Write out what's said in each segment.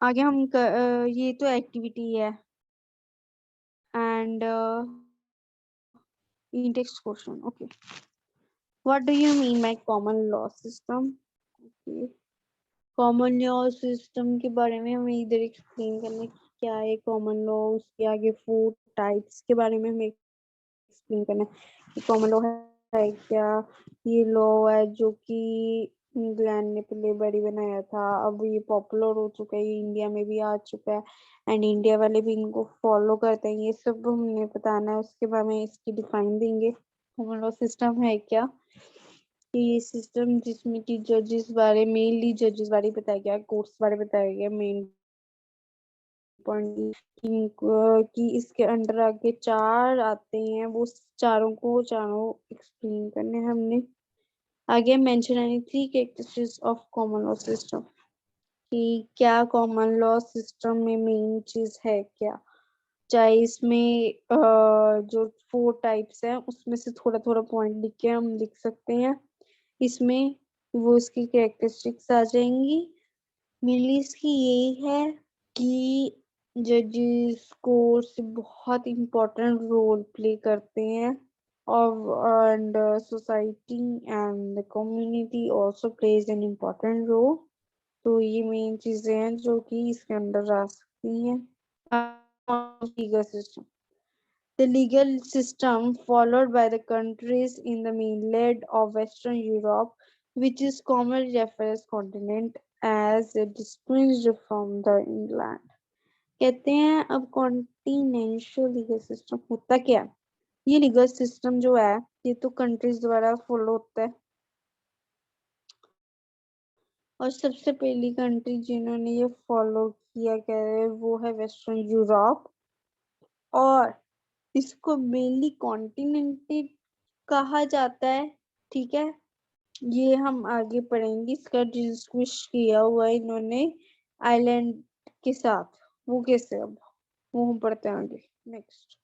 आगे ये तो एक्टिविटी है and index question okay what do you mean by common law system okay common law system के बारे में हमें इधर एक्सप्लेन करना है कि क्या है कॉमन लॉ उसके आगे 4 टाइप्स के बारे में हमें एक्सप्लेन करना है कि कॉमन लॉ है क्या ये लॉ है जो कि इंग्लैंड ने पहले बड़ी बनाया था अब ये पॉपुलर हो चुका है ये इंडिया में भी आ चुका है एंड इंडिया वाले भी इनको फॉलो करते हैं ये सब हमने बताना है उसके बारे में इसकी डिफाइन देंगे कॉमन लॉ सिस्टम है क्या कि ये सिस्टम जिसमें कि जजेस बारे मेनली जजेस बारे बताया गया कोर्ट्स बारे बताया गया मेन पॉइंट कि इसके अंडर आके 4 आते हैं वो चारों एक्सप्लेन करने हैं हमने आगे mention any 3 characteristics of common law system कि क्या कॉमन लॉ सिस्टम में मेन चीज है क्या चाहे इसमें जो 4 टाइप्स हैं उसमें से थोड़ा थोड़ा पॉइंट लिख के हम लिख सकते हैं इसमें वो इसकी कैरेक्टरिस्टिक्स आ जाएंगी मेनली इसकी यही है कि जजेस कोर्ट्स बहुत इम्पोर्टेंट रोल प्ले करते हैं और and society and the community also plays an important role तो ये मेन चीजें हैं जो कि इसके अंदर आ सकती हैं legal system The legal system followed by the countries in the mainland of Western Europe, which is commonly referred as continent, as distinguished from the England. कहते हैं अब कॉन्टिनेंशियल लीगल सिस्टम होता क्या है ये लीगल सिस्टम जो है ये तो कंट्रीज द्वारा फॉलो होता है और सबसे पहली कंट्री जिन्होंने ये फॉलो किया गया है वो है वेस्टर्न यूरोप और इसको मेनली कॉन्टिनेंटल कहा जाता है ठीक है ये हम आगे पढ़ेंगे इसका डिस्कस किया हुआ है इन्होंने आइलैंड के साथ वो कैसे अब वो हम पढ़ते हैं आगे next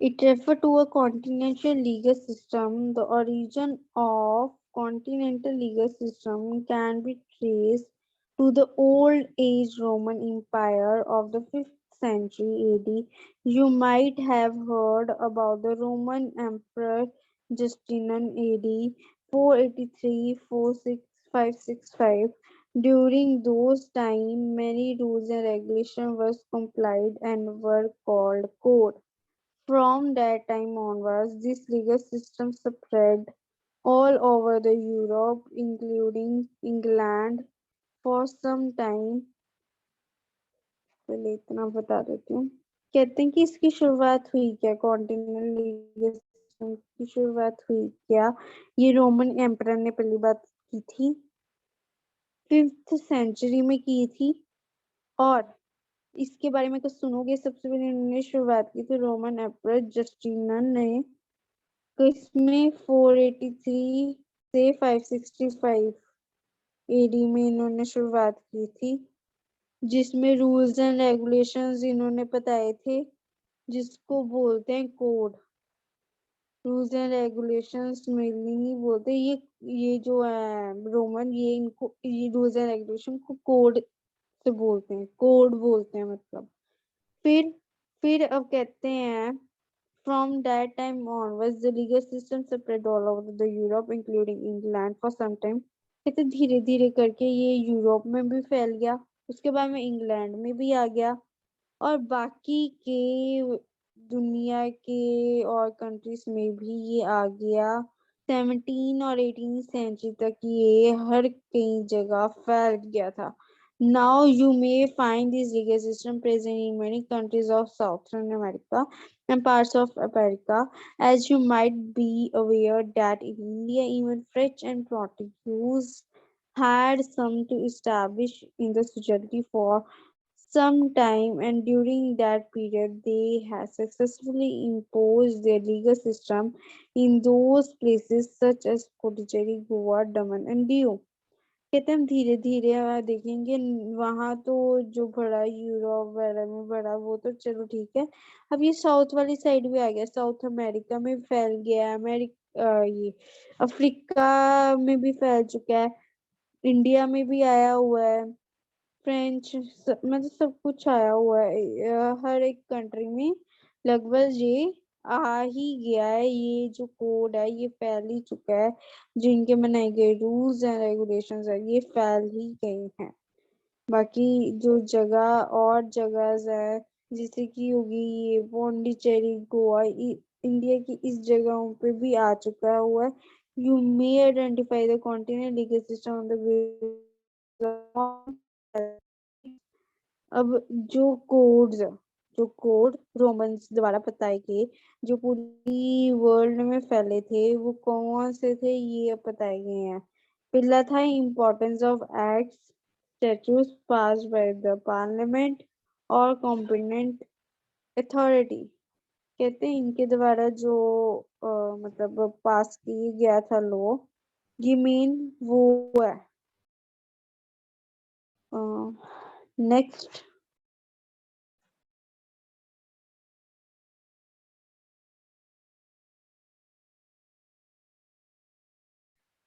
It refers to a continental legal system. The origin of continental legal system can be traced to the Old Age Roman Empire of the 5th century AD. You might have heard about the Roman Emperor Justinian AD 483-46565. During those times, many rules and regulations were complied and were called code. From that time onwards, this legal system spread all over the Europe, including England, for some time. पहले इतना बता देती हूँ कहते हैं कि इसकी शुरुआत हुई क्या कॉन्टिनेंटल लीगल सिस्टम की शुरुआत हुई क्या ये रोमन एम्परर ने पहली बात की थी 5th सेंचुरी में की थी और इसके बारे में कुछ सुनोगे सबसे पहले इन्होंने शुरुआत की थी रोमन एम्परर जस्टिनन ने इसमें 483 से 565 एडी में इन्होंने शुरुआत की थी जिसमें रूल्स एंड रेगुलेशंस इन्होंने बताए थे जिसको बोलते हैं code rules and regulations mainly नहीं बोलते ये जो है रोमन ये इनको ये रूल्स एंड रेगुलेशन को कोड से बोलते हैं कोड बोलते हैं मतलब फिर फिर अब कहते हैं From that time onwards, the legal system spread all over the Europe, including England, for some time. कहते धीरे धीरे करके ये यूरोप में भी फैल गया उसके बाद में इंग्लैंड में भी आ गया और बाकी के दुनिया के और कंट्रीज में भी ये आ गया 17 और 18 सेंचुरी तक ये हर कई जगह फैल गया था Now you may find this legal system present in many countries of Southern America and parts of Africa, as you might be aware that in India, even French and Portuguese had some to establish in the society for some time, and during that period, they had successfully imposed their legal system in those places such as Puducherry, Goa, Daman, and Diu. कहते हैं हम धीरे धीरे देखेंगे वहां तो जो बड़ा यूरोप वगैरह में बड़ा वो तो चलो ठीक है अब ये साउथ वाली साइड भी आ गया साउथ अमेरिका में फैल गया ये अफ्रीका में भी फैल चुका है, इंडिया में भी आया हुआ है, फ्रेंच मतलब सब कुछ आया हुआ है, हर एक कंट्री में लगभग ये आ ही गया है, ये जो कोड है ये फैल ही चुका है, जिनके बनाए गए रूल्स एंड रेगुलेशंस है ये फैल ही गए हैं। बाकी जो जगह और जगह है जैसे कि होगी ये पौंडीचेरी, गोवा, इंडिया की इस जगहों पे भी आ चुका हुआ है। You may identify the continent legal system on the. अब जो कोड रोमन्स द्वारा बताए गए जो पूरी वर्ल्ड में फैले थे वो कौन से थे ये अब बताए गए हैं। पहला था importance of acts statutes passed by the parliament और कॉम्पिटेंट अथॉरिटी। कहते हैं इनके द्वारा जो मतलब पास किया गया था लॉ, ये मेन वो है। नेक्स्ट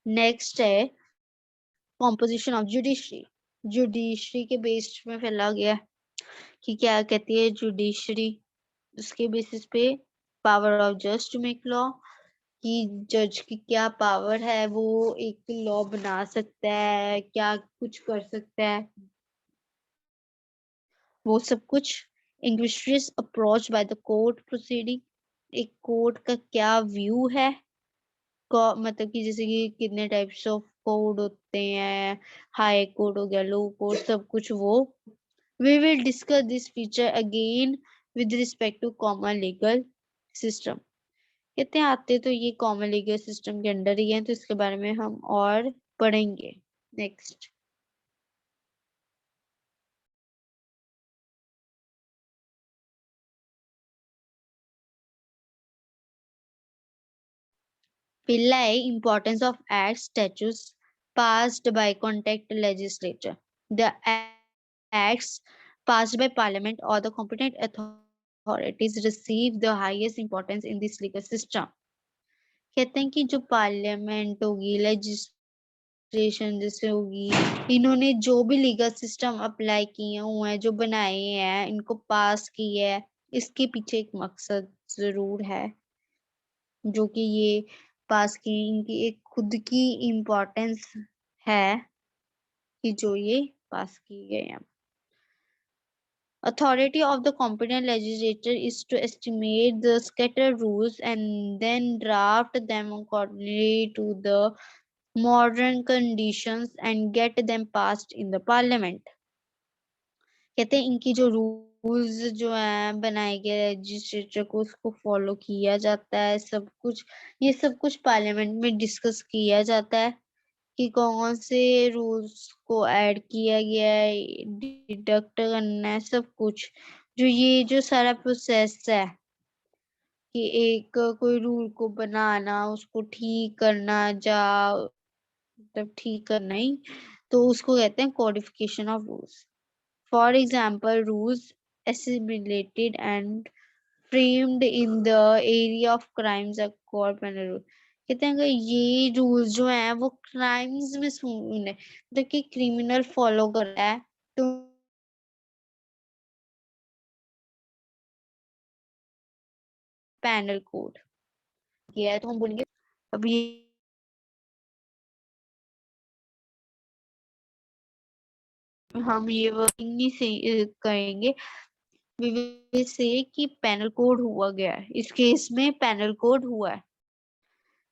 नेक्स्ट है कॉम्पोजिशन ऑफ जुडिशरी। जुडिशरी के बेस में फैला गया कि क्या कहती है जुडिशरी, उसके बेसिस पे पावर ऑफ जज टू मेक लॉ, कि जज की क्या पावर है, वो एक लॉ बना सकता है, क्या कुछ कर सकता है, वो सब कुछ। English approach by the court proceeding, एक कोर्ट का क्या व्यू है, मतलब कि जैसे कि कितने टाइप्स ऑफ कोड होते हैं, हाई कोड हो गया, लो कोड, सब कुछ वो। We will discuss this feature again with respect to common legal system. कहते हैं आते तो ये कॉमन लीगल सिस्टम के अंडर ही है, तो इसके बारे में हम और पढ़ेंगे। नेक्स्ट पहला है importance of act statutes passed by contact legislature. The acts passed by parliament or the competent authorities receive the highest importance in this legal system. कहते हैं कि जो पार्लियामेंट होगी, लेजिस्लेशन जैसे होगी, इन्होंने जो भी लीगल सिस्टम अप्लाई किए हुए हैं, जो बनाए हैं, इनको पास किए है, इसके पीछे एक मकसद जरूर है जो कि ये पास की इनकी एक खुद की इम्पोर्टेंस है कि जो ये पास की गए हैं। Authority of the competent legislature is to estimate the scattered rules and then draft them accordingly to the modern conditions and get them passed in the parliament. कहते हैं इनकी जो रूल्स जो है बनाए गए लेजिस्लेचर को, उसको फॉलो किया जाता है, सब कुछ ये सब कुछ पार्लियामेंट में डिस्कस किया जाता है कि कौन से रूल्स को ऐड किया गया है, डिडक्ट करना है, सब कुछ। जो ये जो सारा प्रोसेस है कि एक कोई रूल को बनाना, उसको ठीक करना, जा मतलब ठीक करना ही, तो उसको कहते हैं codification of rules. For example rules assimilated and framed in the area of crimes are called penal rule। कहते हैं अगर ये रूल्स जो हैं वो क्राइम्स में सुने मतलब कि क्रिमिनल फॉलो कर रहा है तो पेनल कोड किया है, तो हम बोलेंगे अब ये हम ये वर्किंग नहीं से करेंगे, we will say कि पेनल कोड हुआ गया है, इस केस में पेनल कोड हुआ है।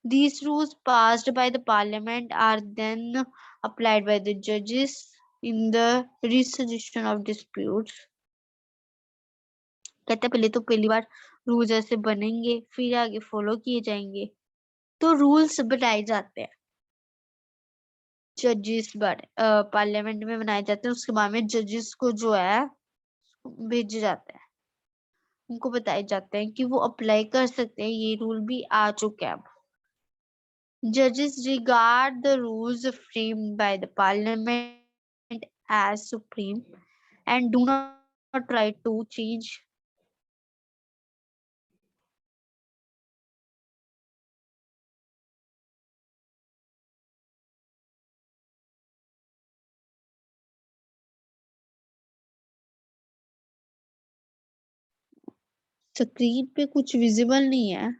These rules passed by the parliament are then applied by the judges in the resolution of disputes। कहते हैं पहले तो पहली बार रूल्स ऐसे बनेंगे, फिर आगे फॉलो किए जाएंगे, तो रूल्स बनाए जाते हैं जजेस पार्लियामेंट में बनाए जाते हैं, उसके बाद में जजेस को जो है भेजे जाते हैं, उनको बताए जाते हैं कि वो अप्लाई कर सकते हैं, ये रूल भी आ चुका है। Judges regard the rules framed by the parliament as supreme and do not try to change screen पे कुछ विजिबल नहीं है।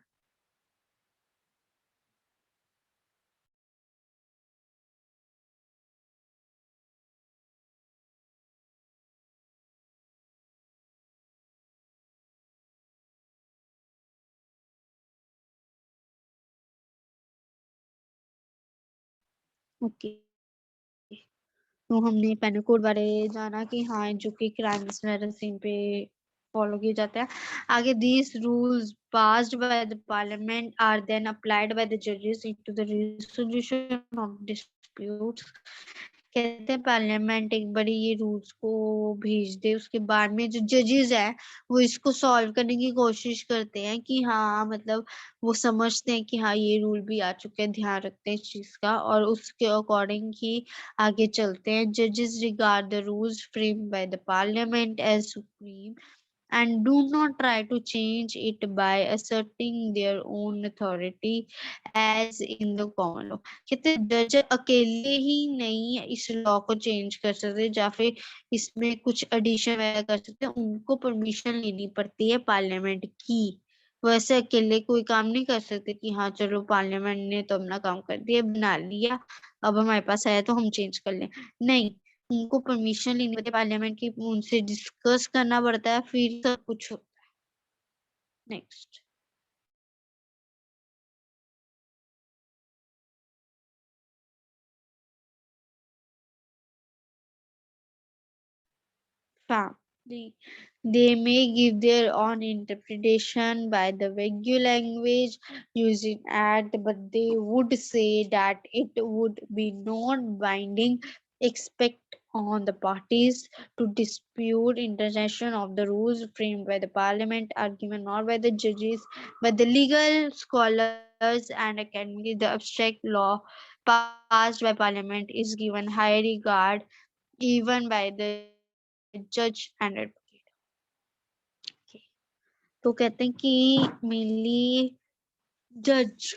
ओके, तो हमने पेनल कोड बारे जाना कि हाँ जो कि क्राइम्स सीन पे फॉलो किए जाते हैं। आगे these rules passed by the parliament are then applied by the judges into the resolution of disputes। कहते हैं पार्लियामेंट एक बारी ये रूल्स को भेज दे, उसके बाद में जो जजेस है वो इसको सॉल्व करने की कोशिश करते हैं कि हाँ मतलब वो समझते हैं कि हाँ ये रूल भी आ चुके हैं, ध्यान रखते हैं इस चीज का और उसके अकॉर्डिंग ही आगे चलते हैं। जजेस regard the rules framed by the parliament as supreme and do not try to change it by asserting their own authority as in the common law। कहते जज अकेले ही नहीं इस लॉ को चेंज कर सकते या फिर इसमें कुछ एडिशन वगैरह कर सकते हैं, उनको परमिशन लेनी पड़ती है पार्लियामेंट की। वैसे अकेले कोई काम नहीं कर सकते कि हाँ चलो पार्लियामेंट ने तो अपना काम कर दिया, बना लिया, अब हमारे पास आया तो हम चेंज कर लें। नहीं, उनको परमिशन लेनी पड़ती है पार्लियामेंट की, उनसे डिस्कस करना पड़ता है, फिर सब कुछ होता है। Next family, they may give their own interpretation by the vague language used in act, but they would say that it would be not binding expect on the parties to dispute interpretation of the rules framed by the parliament are given not by the judges but the legal scholars and academy. The abstract law passed by parliament is given high regard even by the जज and advocate. तो कहते हैं कि mainly जज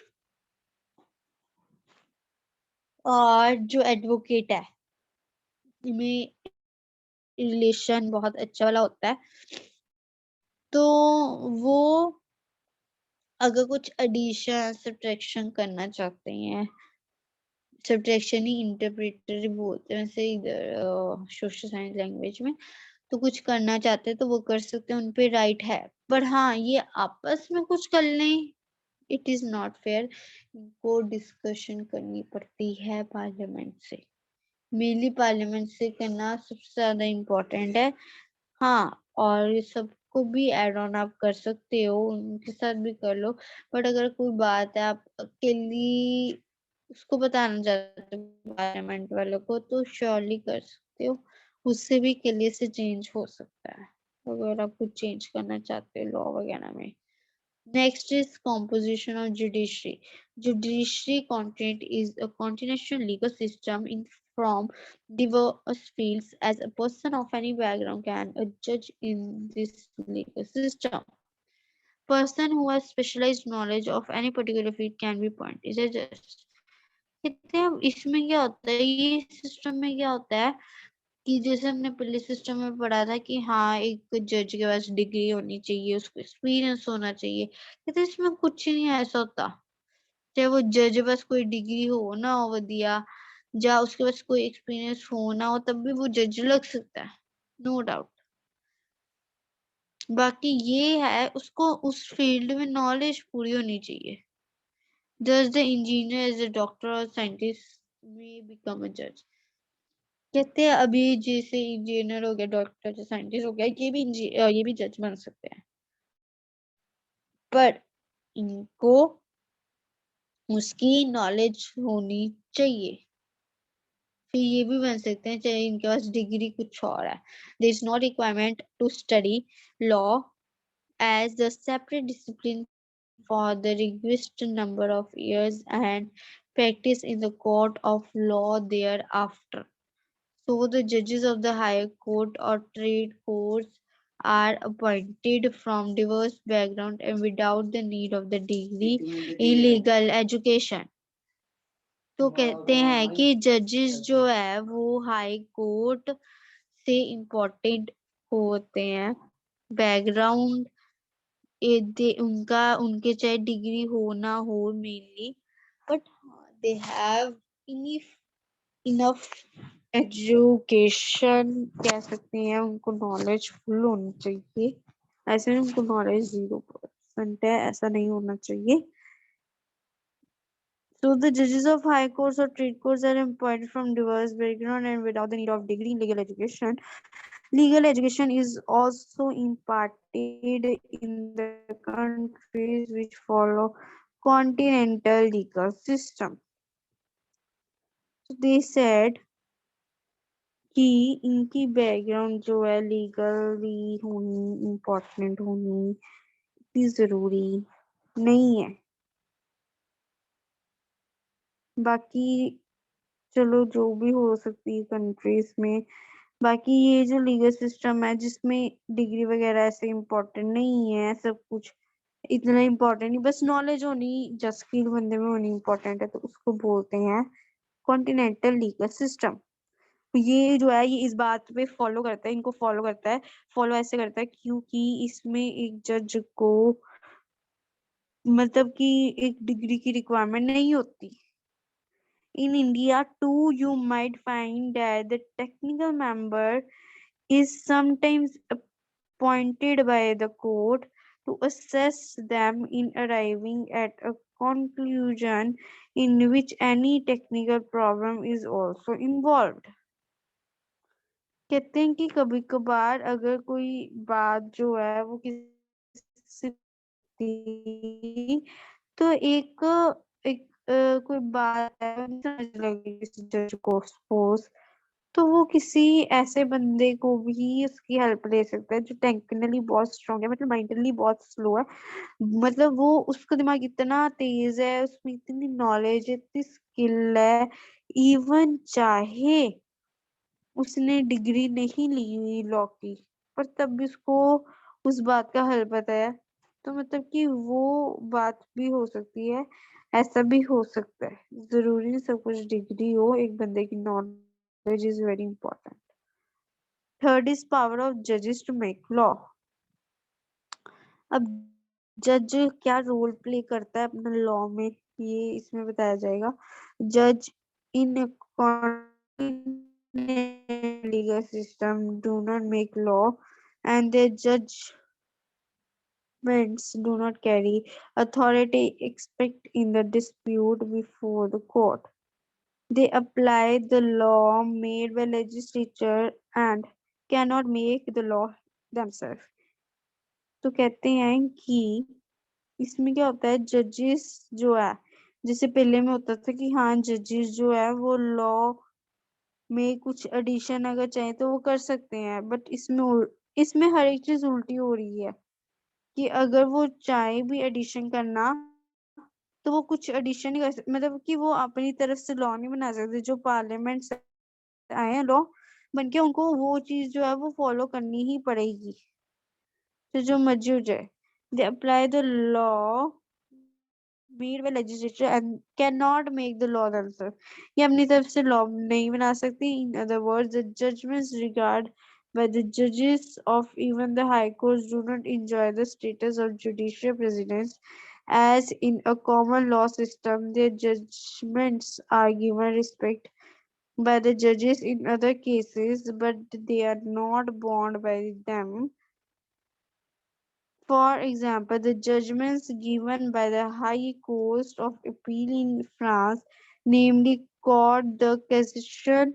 और जो advocate है इनमें रिलेशन बहुत अच्छा वाला होता है। तो वो अगर कुछ एडिशन सब्ट्रैक्शन करना चाहते हैं, सब्ट्रैक्शन ही इंटरप्रेटर बोलते हैं वैसे इधर सोशल साइंस लैंग्वेज में, तो कुछ करना चाहते हैं तो वो कर सकते हैं, उनपे राइट है। पर हाँ ये आपस में कुछ कर लें इट इज नॉट फेयर, इनको डिस्कशन करनी पड़ती है पार्लियामेंट से। मेनली पार्लियामेंट से करना सबसे ज्यादा इम्पोर्टेंट है। हाँ और ये सबको भी एड ऑन आप कर सकते हो, उनके साथ भी कर लो, बट अगर कोई बात है आप अकेली उसको बताना चाहते हो पार्लियामेंट वालों को तो श्योरली कर सकते हो, उससे भी क्लियर से चेंज हो सकता है अगर आप कुछ चेंज करना चाहते हो लॉ वगैरह में। Next is composition of judiciary. Judiciary content is a continuation legal system in from diverse fields as a person of any background can a judge in this legal system. Person who has specialized knowledge of any particular field can be appointed as a judge। कहते हैं इसमें क्या होता है, ये system में क्या होता है कि जैसे हमने पहले सिस्टम में पढ़ा था कि हाँ एक जज के पास डिग्री होनी चाहिए, उसको एक्सपीरियंस होना चाहिए, कहते हैं इसमें कुछ नहीं ऐसा होता। चाहे वो जज बस कोई डिग्री हो ना हो बढ़िया, या उसके पास कोई एक्सपीरियंस हो ना हो, तब भी वो जज लग सकता है, नो डाउट। बाकी ये है उसको उस फील्ड में नॉलेज पूरी होनी चाहिए। Thus the engineer as a doctor or scientist may become a judge। कहते हैं अभी जैसे इंजीनियर हो गया, डॉक्टर साइंटिस्ट हो गया, ये भी जज बन सकते हैं, पर इनको उसकी नॉलेज होनी चाहिए, फिर ये भी बन सकते हैं चाहे इनके पास डिग्री कुछ और है। There is no requirement to study law as a separate discipline for the requisite number of years and practice in the court of law thereafter। So the judges of the higher court or trade courts are appointed from diverse background and without the need of the degree in legal education। तो कहते हैं कि जजेस जो है वो high court से important होते हैं, बैकग्राउंड उनका उनके चाहे डिग्री हो ना हो mainly, but they have enough education कह सकते हैं, उनको नॉलेज फुल होनी चाहिए। ऐसे में उनको नॉलेज 0% है, ऐसा नहीं होना चाहिए। So the judges of high courts or trade courts are employed from diverse background and without the need of degree in legal education. Legal education is also imparted in the countries which follow continental legal system. So they said कि इनकी background जो है legally होनी important होनी इतनी जरूरी नहीं है। बाकी चलो जो भी हो सकती है कंट्रीज में, बाकी ये जो लीगल सिस्टम है जिसमें डिग्री वगैरह ऐसे इम्पोर्टेंट नहीं है, सब कुछ इतना इम्पोर्टेंट नहीं, बस नॉलेज होनी जस्ट स्किल बंदे में होनी इम्पोर्टेंट है, तो उसको बोलते हैं कॉन्टिनेंटल लीगल सिस्टम। ये जो है ये इस बात पे फॉलो करता है, इनको फॉलो करता है, फॉलो ऐसे करता है क्योंकि इसमें एक जज को मतलब कि एक डिग्री की रिक्वायरमेंट नहीं होती। In India too, you might find that the technical member is sometimes appointed by the court to assess them in arriving at a conclusion in which any technical problem is also involved. कहते हैं कि कभी कभार अगर कोई बात जो है वो किसी तो एक कोई बात है नहीं समझ लगी किसी जज को सपोज, तो वो किसी ऐसे बंदे को भी उसकी हेल्प ले सकता है जो टेक्निकली बहुत स्ट्रांग है, मतलब माइंडली बहुत स्लो है, मतलब वो उसका दिमाग इतना तेज है, उसमें इतनी नॉलेज है, इतनी स्किल है, इवन चाहे उसने डिग्री नहीं ली हुई लॉ की, पर तब भी उसको उस बात का हल पता है, तो मतलब कि वो बात भी हो सकती है, ऐसा भी हो सकता है, जरूरी नहीं सब कुछ डिग्री हो, एक बंदे की knowledge is very important. Third is power of जजेस टू मेक लॉ। अब जज क्या रोल प्ले करता है अपने लॉ में, ये इसमें बताया जाएगा। जज इन legal system do not make law and their judgments do not carry authority except in the dispute before the court. They apply the law made by legislature and cannot make the law themselves. तो कहते हैं कि इसमें क्या होता है, जजेस जो है, जैसे पहले में होता था कि हाँ जजेस जो है वो लॉ में कुछ एडिशन अगर चाहे तो वो कर सकते हैं, बट इसमें हर एक चीज उल्टी हो रही है कि अगर वो चाहे भी एडिशन करना तो वो कुछ एडिशन नहीं कर सकते, मतलब कि वो अपनी तरफ से लॉ नहीं बना सकते, जो पार्लियामेंट से आए हैं लॉ बन के उनको वो चीज जो है वो फॉलो करनी ही पड़ेगी, तो जो मर्जी हो जाए। They apply the law made by legislature and cannot make the law themselves, ये अपनी तरफ से लॉ नहीं बना सकती। In other words, the judgments regarded by the judges of even the high courts do not enjoy the status of judicial presidents, as in a common law system their judgments are given respect by the judges in other cases, but they are not bound by them. For example, the judgments given by the High Court of Appeal in France, namely Cour de Cassation,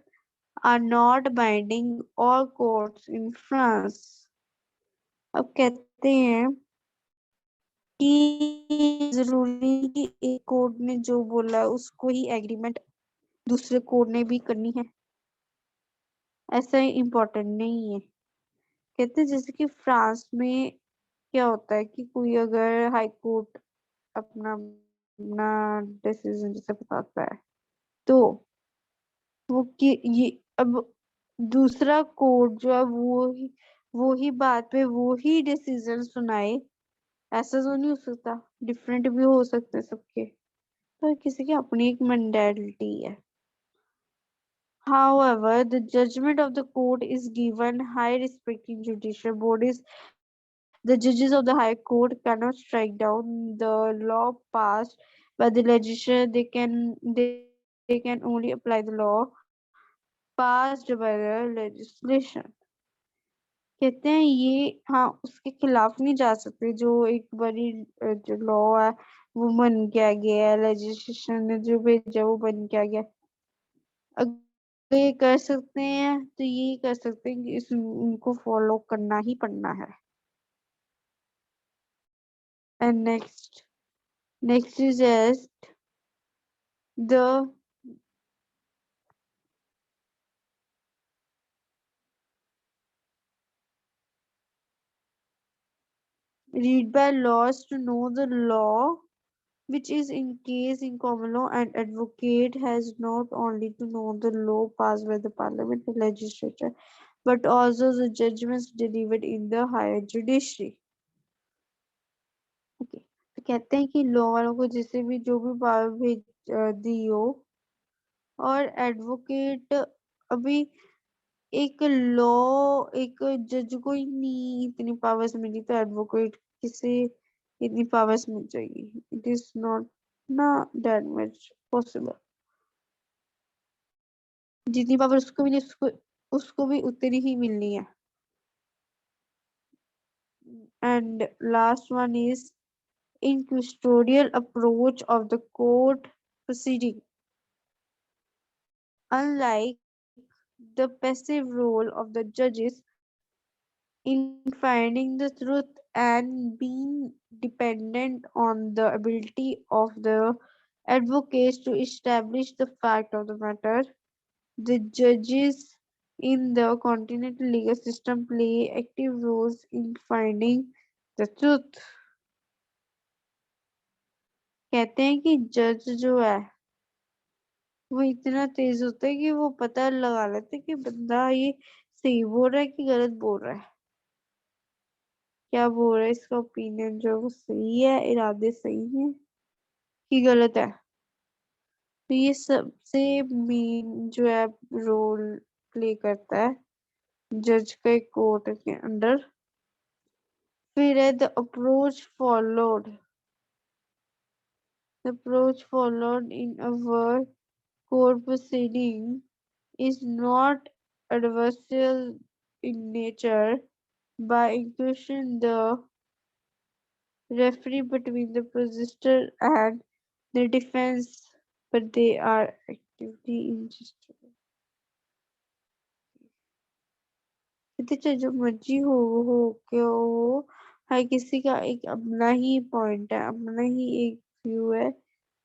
are not binding all courts in France. अब कहते हैं कि जरूरी नहीं कि एक court ने जो बोला उसको ही एग्रीमेंट दूसरे कोर्ट ने भी करनी है, ऐसा इम्पोर्टेंट नहीं है। कहते हैं जैसे कि फ्रांस में क्या होता है कि कोई अगर हाई कोर्ट अपना अपना डिसीजन जैसे बताता है, तो वो कि ये अब दूसरा कोर्ट जो है वो ही बात पे वो ही डिसीजन सुनाए, ऐसा तो नहीं हो सकता, डिफरेंट भी हो सकते हैं सबके, तो किसी की अपनी एक मेंटालिटी है। However, the judgment of the court is given high respect in judicial bodies The judges of the High Court cannot strike down the law passed by the legislature. They can only apply the law passed by the legislation. कहते हैं ये हाँ उसके खिलाफ नहीं जा सकते जो एक बड़ी जो लॉ है वो बन के आ गया है, लेजिस्लेशन ने जो भेजा वो बन के आ गया। अगर ये कर सकते हैं तो ये कर सकते हैं कि इस उनको फॉलो करना ही पड़ना है। And next is the read by laws to know the law, which is in case in common law, and advocate has not only to know the law passed by the parliament and legislature, but also the judgments delivered in the higher judiciary. Okay. तो कहते हैं कि law वालों को जिसे भी जो भी पावर भेज दी हो, और एडवोकेट अभी एक लॉ एक जज को ही नहीं इतनी पावर्स मिली तो एडवोकेट किसे इतनी पावर्स मिल जाएगी? इट इज नॉट ना दैट मच पॉसिबल। जितनी पावर उसको मिली उसको भी उतनी ही मिलनी है। And last one is inquisitorial approach of the court proceeding. Unlike the passive role of the judges in finding the truth and being dependent on the ability of the advocates to establish the fact of the matter, the judges in the continental legal system play active roles in finding the truth. कहते हैं कि जज जो है वो इतना तेज होता है कि वो पता लगा लेते कि बंदा ये सही बोल रहा है कि गलत बोल रहा है, क्या बोल रहा है, इसका ओपिनियन जो है वो सही है, इरादे सही हैं कि गलत है। तो ये सबसे मेन जो है रोल प्ले करता है जज का एक कोर्ट के अंदर। फिर है the approach followed in our court proceeding is not adversarial in nature by inclusion the referee between the prosecutor and the defense, but they are actively interested. कहते चाहे जो मर्जी हो क्या हो, हर किसी का एक अपना ही पॉइंट है, अपना ही एक व्यू है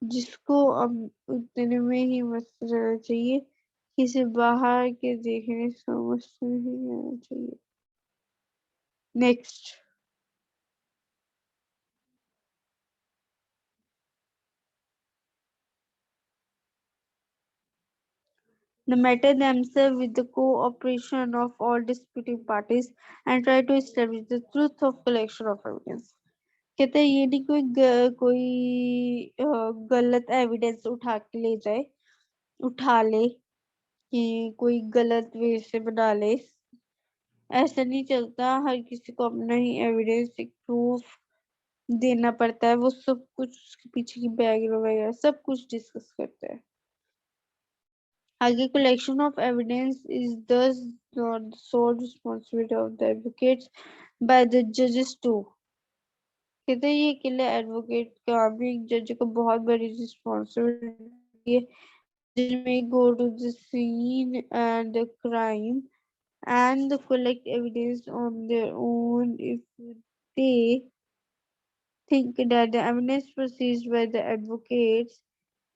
जिसको अब उतने में ही मस्त रहना चाहिए, किसी बाहर के देखने समझ नहीं आना चाहिए। Next, the matter themselves with the cooperation of all disputing parties and try to establish the truth of collection of evidence. कहते हैं ये नहीं कोई गलत एविडेंस उठा के ले जाए, उठा ले कि कोई गलत वे से बना ले, ऐसा नहीं चलता। हर किसी को अपना ही एविडेंस एक प्रूफ देना पड़ता है, वो सब कुछ उसके पीछे की बैकग्राउंड वगैरह सब कुछ डिस्कस करते हैं। आगे collection of evidence is thus not the sole responsibility of the advocates by the judges too. कहते हैं ये अकेले एडवोकेट का भी एक जज को बहुत बड़ी रिस्पॉन्सिबिलिटी है। Judge may go to the scene and the crime and collect evidence on their own if they think that the evidence proceeds by the advocates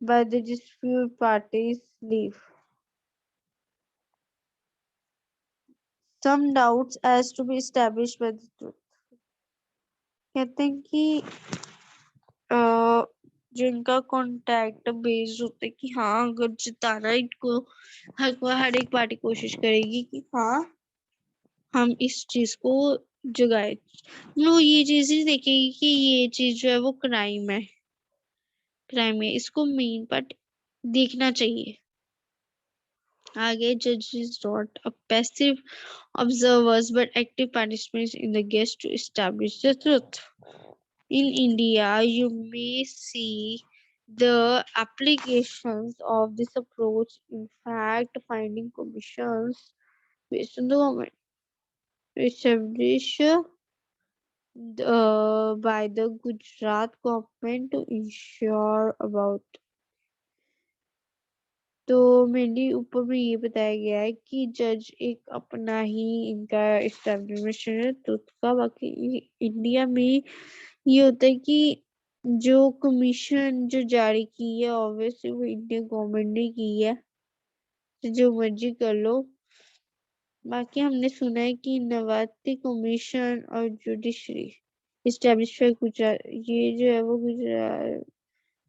by the dispute parties leave some doubts as to be established by the truth. कहते हैं कि जिनका contact based होता है कि हाँ अगर जिताना इनको हर एक पार्टी कोशिश करेगी कि हाँ हम इस चीज को जगाए, वो ये चीज ही देखेगी कि ये चीज जो है वो क्राइम है, इसको मेन पार्ट देखना चाहिए। आगे judges not a passive observers but active participants in the case to establish the truth. In India, you may see the applications of this approach in fact finding commissions based on the government established by the Gujarat government to ensure about। तो mainly ऊपर में ये बताया गया है कि जज एक अपना ही इनका एस्टेब्लिशमेंट है तो उसका बाकी इंडिया में ये होता है कि जो कमीशन जो जारी की है ऑब्वियसली वो इंडियन गवर्नमेंट ने की है तो जो मर्जी कर लो। बाकी हमने सुना है कि नवाती कमीशन और जुडिशरी इस्टेब्लिश गुजरात ये जो है वो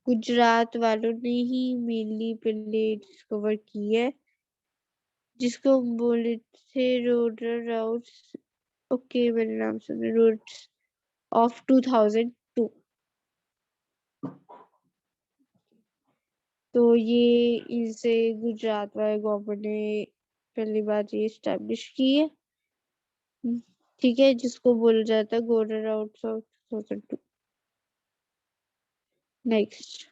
गुजरात वालों ने ही मेनली पहले डिस्कवर की है जिसको हम बोले थे रोडर राउट्स। ओके मैंने नाम सुना रूट्स ऑफ 2002। तो ये इसे गुजरात वाले गवर्नमेंट ने पहली बार ये स्टैब्लिश की है। ठीक है जिसको बोला जाता है गोल्डन राउट्स ऑफ 2002। नेक्स्ट